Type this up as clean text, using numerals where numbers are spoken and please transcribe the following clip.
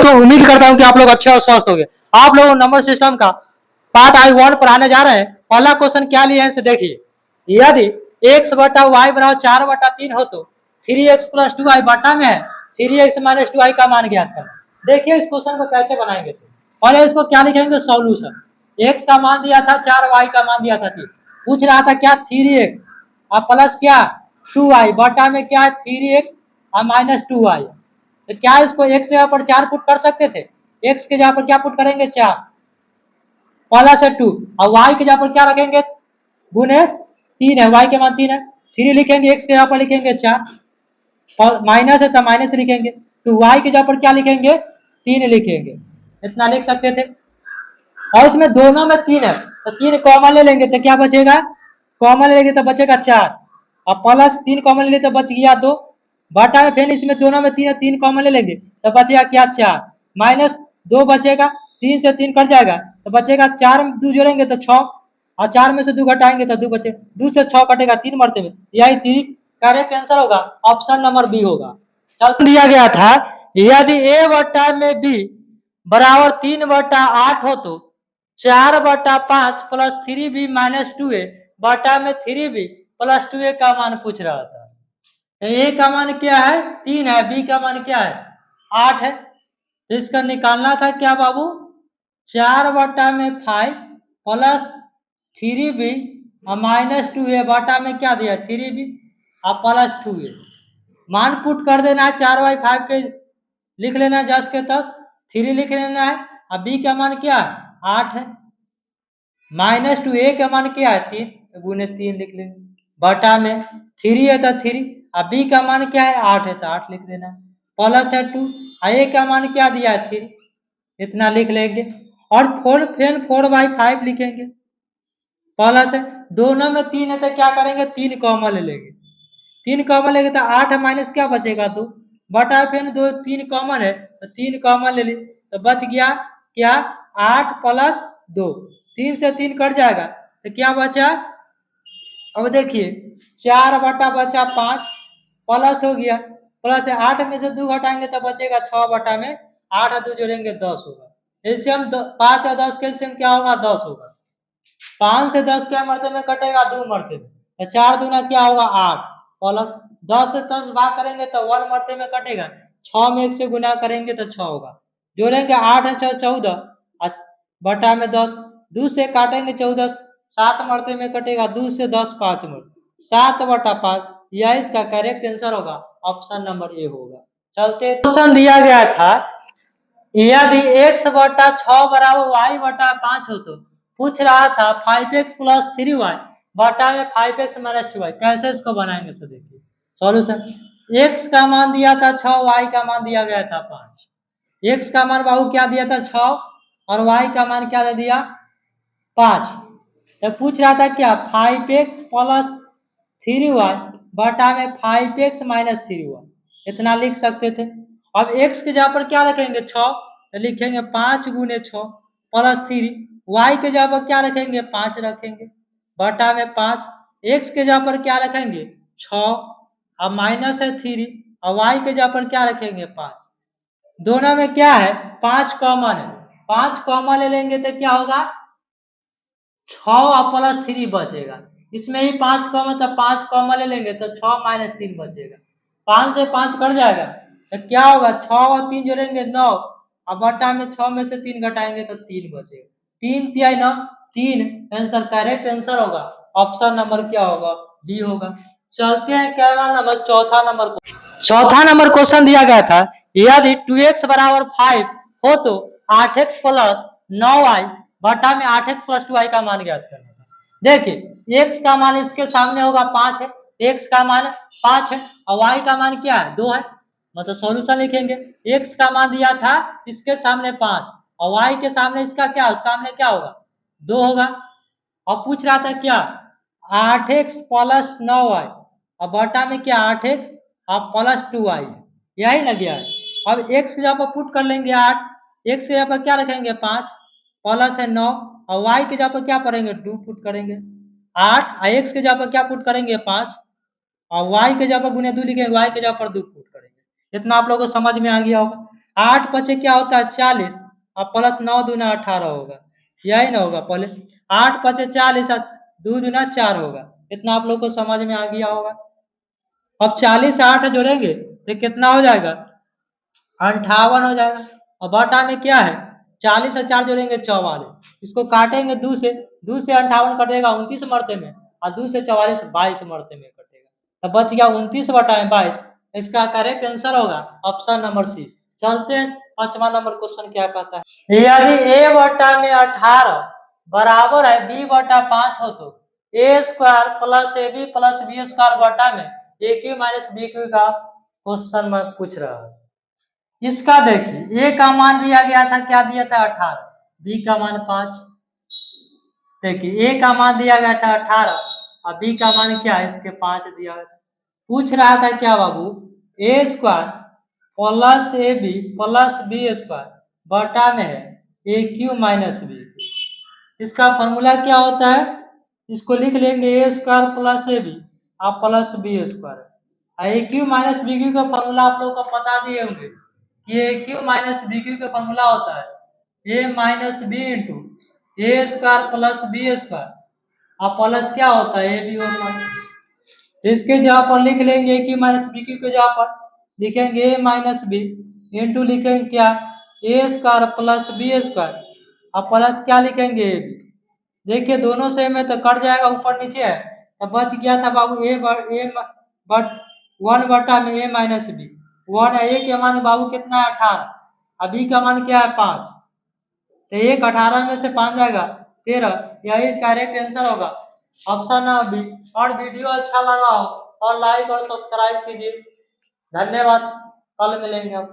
दोस्तों उम्मीद करता हूं कि आप लोग अच्छे और स्वस्थ होंगे। आप लोग नंबर सिस्टम का पार्ट I1 पढ़ाने जा रहे हैं। पहला क्वेश्चन क्या लिया है देखिए, यदि x बटा वाई बराबर 4/3 हो तो 3x प्लस 2y बटा में है 3x माइनस 2y का मान ज्ञात करें। देखिए इस क्वेश्चन को कैसे बनाएंगे। पहले इसको क्या लिखेंगे, सॉल्यूशन। x का मान दिया था 4y का मान दिया था 3, पूछ रहा था क्या 3x और प्लस क्या 2y बटा में क्या है 3x और माइनस 2y। तो क्या इसको x के जगह पर 4 पुट कर सकते थे, x के जगह पर क्या पुट करेंगे 4 प्लस 2 और y के जगह पर क्या रखेंगे गुने 3 है, y के मान 3 है 3 लिखेंगे, x के जगह पर लिखेंगे 4 और माइनस है तो माइनस लिखेंगे, तो y के जगह पर क्या लिखेंगे 3 लिखेंगे। इतना लिख सकते थे। और इसमें दोनों में 3 है तो 3 कॉमन ले लेंगे तो क्या बचेगा, कॉमन ले लेंगे तो बचेगा 4 और प्लस 3 कॉमन ले लेंगे तो बच गया 2 बटा में, फिर इसमें दोनों में 3 है 3 कॉमन ले लेंगे तो बचेगा क्या 4 माइनस 2 बचेगा, 3 से 3 कट जाएगा तो बचेगा 4 में 2 जोड़ेंगे तो 6 और 4 में से 2 घटाएंगे तो 2 बचे, 2 से 6 कटेगा 3 मरते में, यही 3 करेक्ट आंसर होगा, ऑप्शन नंबर बी होगा। चल दिया गया था यदि a बटा में b बराबर 3/8 हो तो 4/5 प्लस 3b माइनस 2a बटा में 3b प्लस 2a का मान पूछ रहा था। a का मान क्या है 3 है, b का मान क्या है 8 है, तो इसका निकालना था क्या बाबू 4/5 प्लस 3b और माइनस 2a बटा में क्या दिया 3b और प्लस 2a। मान पुट कर देना है 4/5 के लिख लेना है 10 के 10, 3 लिख लेना है और b का मान क्या है 8 है, माइनस 2a का मान क्या है 3 गुने 3 लिख लेंगे बटा में 3 है तो 3 और b का मान क्या है 8 है तो 8 लिख देना प्लस है 2 और a का मान क्या दिया है 3, इतना लिख लेंगे और 4/5 लिखेंगे प्लस है, दोनों में 3 है तो क्या करेंगे 3 कॉमन ले लेंगे, 3 कॉमन लेंगे तो 8 माइनस क्या बचेगा 2 बटा फिर 2 3 कॉमन है तो 3 कॉमन ले ली तो बच गया क्या 8 प्लस 2, 3 से 3 कट जाएगा तो क्या बचा, अब देखिए 4 बटा बचा 5 प्लस हो गया, प्लस 8 में से 2 घटाएंगे तो बचेगा 6 बटा में 8 और 2 जोड़ेंगे 10 होगा, एलसीएम 5 और 10 के एलसीएम क्या होगा 10 होगा, 5 से 10 क्या मरते में कटेगा 2 मरते में, तो 4 दूना क्या होगा 8 प्लस 10 से 10 भाग करेंगे तो 1 मरते में कटेगा, 6 में 1 से गुना करेंगे तो 6 होगा, जोड़ेंगे 8 है 6 14 बटा में 10, 2 से काटेंगे 14 7 मरते में कटेगा, 2 से 10 5 मरते 7/5, यह इसका करेक्ट आंसर होगा, ऑप्शन नंबर ए होगा। चलते क्वेश्चन दिया गया था यदि x बटा 6 बराबर y बटा 5 हो तो पूछ रहा था 5x प्लस 3y बटा में 5x माइनस 2y, कैसे इसको बनाएंगे। सो देखिए सॉल्यूशन, x का मान दिया था 6, y का मान दिया गया था 5, x का मान बाबू क्या दिया था 6 और y का मान क्या दे दिया 5, तो पूछ रहा था क्या 5x प्लस 3y बटा में 5x माइनस 3y, इतना लिख सकते थे। अब x के जगह पर क्या रखेंगे 6 तो लिखेंगे 5 गुने 6 प्लस 3, y के जगह पर क्या रखेंगे 5 रखेंगे बटा में 5, x के जगह पर क्या रखेंगे 6 और माइनस है 3 और y के जगह पर क्या रखेंगे 5, दोनों में क्या है 5 कॉमन है, 5 कॉमन ले लेंगे तो क्या होगा 6 और प्लस 3 बचेगा, इसमें ही 5 कॉमन तो 5 कॉमन ले लेंगे तो 6 माइनस 3 बचेगा, 5 से 5 कट जाएगा तो क्या होगा 6 और 3 जोड़ेंगे 9 और बटा में 6 में से 3 घटाएंगे तो 3 बचेगा, 3 तिहाई 9 3, आंसर करेक्ट आंसर होगा, ऑप्शन नंबर क्या होगा बी होगा। चलते हैं क्या नंबर चौथा नंबर क्वेश्चन दिया गया था यदि 2x बराबर 5 हो तो 8x प्लस 9y बटा में 8x प्लस 2y का मान ज्ञात करना था। देखिए x का मान इसके सामने होगा 5 है, x का मान 5 है और y का मान क्या है 2 है, मतलब सॉल्यूशन लिखेंगे, x का मान दिया था इसके सामने 5 और y के सामने इसका क्या सामने क्या होगा 2 होगा, और पूछ रहा था क्या 8x प्लस 9y और बटा में क्या 8x और प्लस 2y, यही ना गया है। अब x के जगह पर पुट कर लेंगे 8, x के जगह पर क्या रखेंगे 5 प्लस है 9 और y के जगह पर क्या करेंगे 2 पुट करेंगे 8 और x के जगह पर क्या पुट करेंगे 5 और y के जगह पर गुने 2 लिखेंगे, y के जगह पर 2 पुट करेंगे, इतना आप लोगों को समझ में आ गया होगा। 8 पचे क्या होता है 40 और प्लस 9 दूना 18 होगा, यही ना होगा। पहले 8 पचे 40 और 2 दूना 4 होगा। इतना आप लोग को समझ में आ गया होगा। अब 40 से 8 जोड़ेंगे तो कितना हो जाएगा 58 हो जाएगा। और बटा में क्या है 40 से 4 जोड़ेंगे 44, इसको काटेंगे 2 से 58 कटेगा 29 मरते में, और 2 से 44 22 मरते में कटेगा, तो बच गया 29 बटा में 22। इसका करेक्ट आंसर होगा ऑप्शन नंबर सी। चलते हैं 5वां नंबर क्वेश्चन क्या कहता है। यदि a बटा में 18 बराबर है b बटा 5 हो तो a square plus A B plus B square बटा में A cube minus B cube का क्वेश्चन में पूछ रहा है। इसका देखिए a का मान दिया गया था, क्या दिया था 18, b का मान 5। देखिए a का मान दिया गया था 18 और b का मान क्या है इसके 5 दिया गया। पूछ रहा था क्या बाबू a square plus A B plus B square बटा में है ए क्यू माइनस बी। इसका फॉर्मूला क्या होता है, इसको लिख लेंगे A square plus A B और plus B square. A cube minus B cube का फॉर्मूला आप लोग को पता दिए होंगे कि A cube minus B cube का फॉर्मूला होता है A minus B into A square plus B square और प्लस क्या होता है ए बी होता है। इसके जगह पर लिख लेंगे ए क्यू माइनस बी क्यू के जगह पर लिखेंगे ए माइनस बी इंटू लिखेंगे क्या ए स्क्वायर प्लस बी स्क्वायर और प्लस क्या लिखेंगे ए बी। देखिए दोनों सेम है तो कट जाएगा, ऊपर नीचे है तो बच गया था बाबू बट 1 बटा में ए माइनस बी। 1 है, ए के मान बाबू कितना है 18, अभी का मान क्या है 5, तो 1 18 में से 5 जाएगा 13, यही करेक्ट आंसर होगा ऑप्शन नंबर बी। और वीडियो अच्छा लगा हो और लाइक और सब्सक्राइब कीजिए। धन्यवाद, कल मिलेंगे हम।